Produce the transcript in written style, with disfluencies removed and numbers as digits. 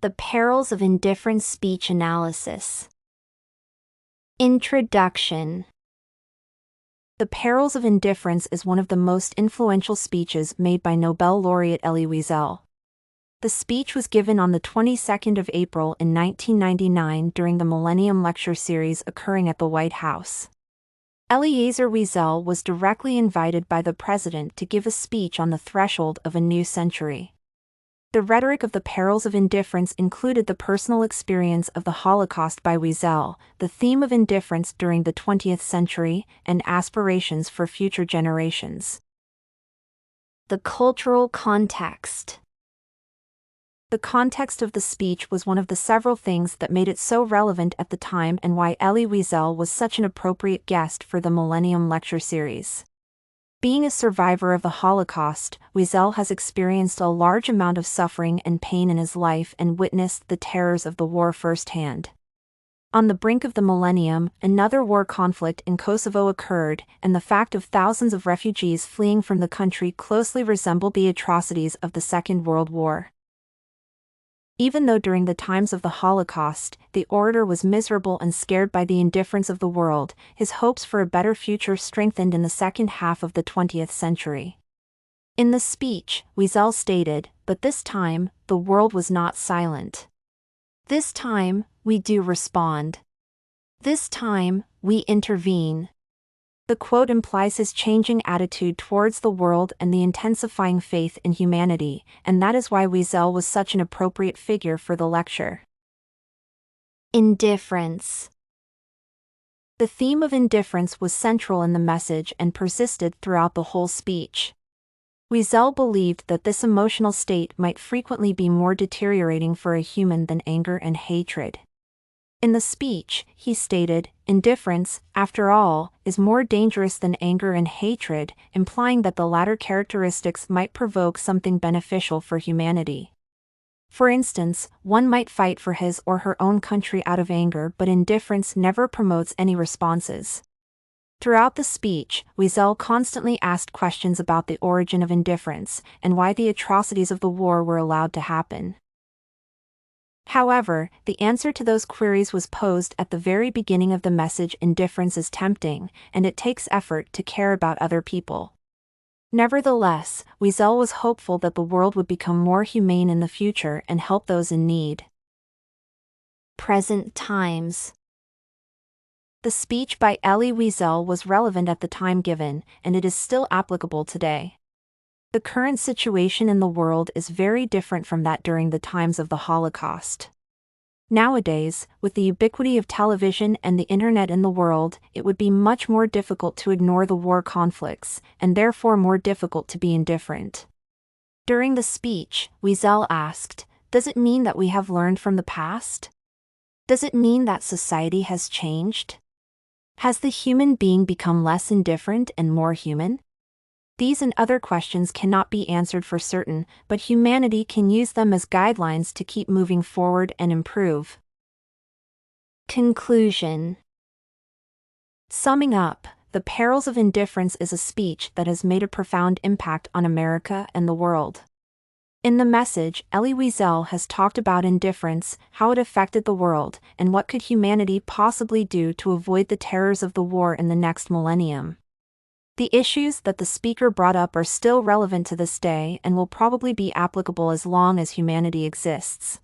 The Perils of Indifference Speech Analysis. Introduction. The Perils of Indifference is one of the most influential speeches made by Nobel laureate Elie Wiesel. The speech was given on the 22nd of April in 1999 during the Millennium Lecture Series occurring at the White House. Eliezer Wiesel was directly invited by the president to give a speech on the threshold of a new century. The rhetoric of the Perils of Indifference included the personal experience of the Holocaust by Weisel, the theme of indifference during the 20th century, and aspirations for future generations. The cultural context. The context of the speech was one of the several things that made it so relevant at the time and why Elie Wiesel was such an appropriate guest for the Millennium Lecture Series. Being a survivor of the Holocaust, Weisel has experienced a large amount of suffering and pain in his life and witnessed the terrors of the war firsthand. On the brink of the millennium, another war conflict in Kosovo occurred, and the fact of thousands of refugees fleeing from the country closely resembled the atrocities of the Second World War. Even though during the times of the Holocaust, the orator was miserable and scared by the indifference of the world, his hopes for a better future strengthened in the second half of the 20th century. In the speech, Weisel stated, "But this time, the world was not silent. This time, we do respond. This time, we intervene." The quote implies his changing attitude towards the world and the intensifying faith in humanity, and that is why Weisel was such an appropriate figure for the lecture. Indifference. The theme of indifference was central in the message and persisted throughout the whole speech. Weisel believed that this emotional state might frequently be more deteriorating for a human than anger and hatred. In the speech, he stated, "Indifference, after all, is more dangerous than anger and hatred," implying that the latter characteristics might provoke something beneficial for humanity. For instance, one might fight for his or her own country out of anger, but indifference never promotes any responses. Throughout the speech, Weisel constantly asked questions about the origin of indifference and why the atrocities of the war were allowed to happen. However, the answer to those queries was posed at the very beginning of the message: indifference is tempting, and it takes effort to care about other people. Nevertheless, Weisel was hopeful that the world would become more humane in the future and help those in need. Present times. The speech by Elie Wiesel was relevant at the time given, and it is still applicable today. The current situation in the world is very different from that during the times of the Holocaust. Nowadays, with the ubiquity of television and the internet in the world, it would be much more difficult to ignore the war conflicts, and therefore more difficult to be indifferent. During the speech, Weisel asked, "Does it mean that we have learned from the past? Does it mean that society has changed? Has the human being become less indifferent and more human?" These and other questions cannot be answered for certain, but humanity can use them as guidelines to keep moving forward and improve. Conclusion. Summing up, The Perils of Indifference is a speech that has made a profound impact on America and the world. In the message, Elie Wiesel has talked about indifference, how it affected the world, and what could humanity possibly do to avoid the terrors of the war in the next millennium. The issues that the speaker brought up are still relevant to this day and will probably be applicable as long as humanity exists.